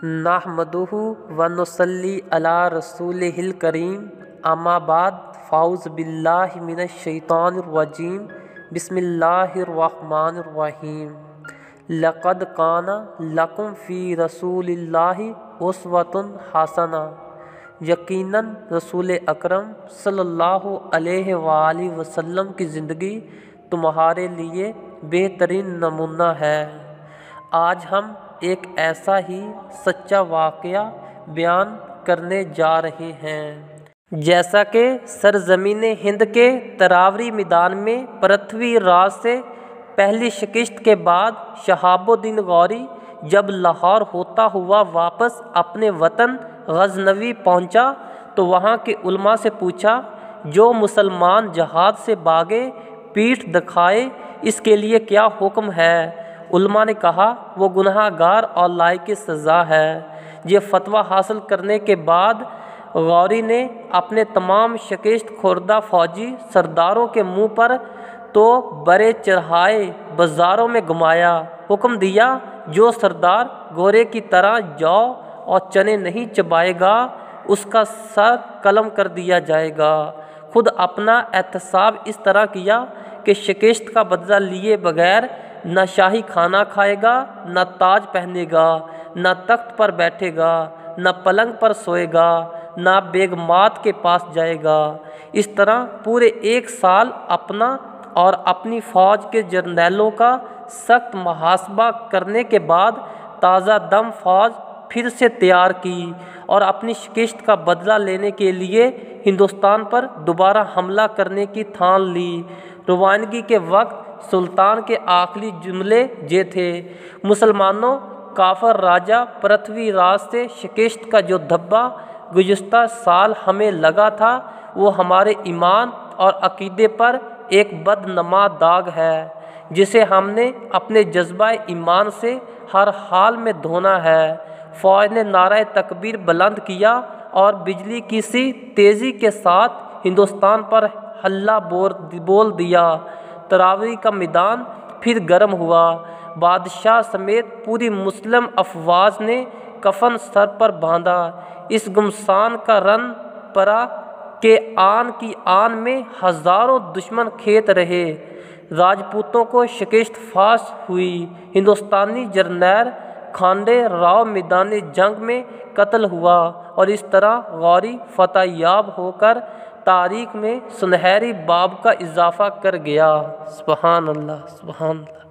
نحمدہ و نصلی علی رسولہ الکریم، اما بعد، فاعوذ باللہ من الشیطان الرجیم، بسم اللہ الرحمن الرحیم۔ لقد کان لکم فی رسول اللہ اسوۃ حسنہ، یقیناً رسول اکرم صلی اللہ علیہ وآلہ وسلم کی زندگی تمہارے لیے بہترین نمونہ ہے۔ آج ہم ایک ایسا ہی سچا واقعہ بیان کرنے جا رہے ہیں جیسا کہ سرزمین ہند کے تراوری میدان میں پرتھوی راج سے پہلی شکست کے بعد شہاب الدین غوری جب لاہور ہوتا ہوا واپس اپنے وطن غزنوی پہنچا تو وہاں کے علماء سے پوچھا، جو مسلمان جہاد سے بھاگے پیٹھ دکھائے اس کے لیے کیا حکم ہے؟ علماء نے کہا، وہ گناہ گار اور لائق سزا ہے۔ یہ فتویٰ حاصل کرنے کے بعد غوری نے اپنے تمام شکست خوردہ فوجی سرداروں کے منہ پر تو برے چڑھائے بازاروں میں گھمایا۔ حکم دیا، جو سردار گھوڑے کی طرح جو اور چنے نہیں چبائے گا اس کا سر قلم کر دیا جائے گا۔ خود اپنا احتساب اس طرح کیا کہ شکست کا بدلہ لیے بغیر نہ شاہی کھانا کھائے گا، نہ تاج پہنے گا، نہ تخت پر بیٹھے گا، نہ پلنگ پر سوئے گا، نہ بیگمات کے پاس جائے گا۔ اس طرح پورے 1 سال اپنا اور اپنی فوج کے جرنیلوں کا سخت محاسبہ کرنے کے بعد تازہ دم فوج پھر سے تیار کی اور اپنی شکست کا بدلہ لینے کے لیے ہندوستان پر دوبارہ حملہ کرنے کی ٹھان لی۔ روانگی کے وقت سلطان کے آخری جملے یہ تھے، مسلمانوں، کافر راجہ پرتھوی راج سے شکست کا جو دھبا گزشتہ سال ہمیں لگا تھا وہ ہمارے ایمان اور عقیدے پر ایک بدنما داغ ہے جسے ہم نے اپنے جذبہ ایمان سے ہر حال میں دھونا ہے۔ فوج نے نعرہ تکبیر بلند کیا اور بجلی کی سی تیزی کے ساتھ ہندوستان پر حلہ بول دیا۔ تراوری کا میدان پھر گرم ہوا۔ بادشاہ سمیت پوری مسلم افواج نے کفن سر پر باندھا۔ اس گمسان کا رن پڑا کہ آن کی آن میں ہزاروں دشمن کھیت رہے۔ راجپوتوں کو شکست فاش ہوئی۔ ہندوستانی جرنیل کھانڈے راؤ میدان جنگ میں قتل ہوا اور اس طرح غوری فتح یاب ہو کر تاریخ میں سنہری باب کا اضافہ کر گیا۔ سبحان اللہ، سبحان اللہ۔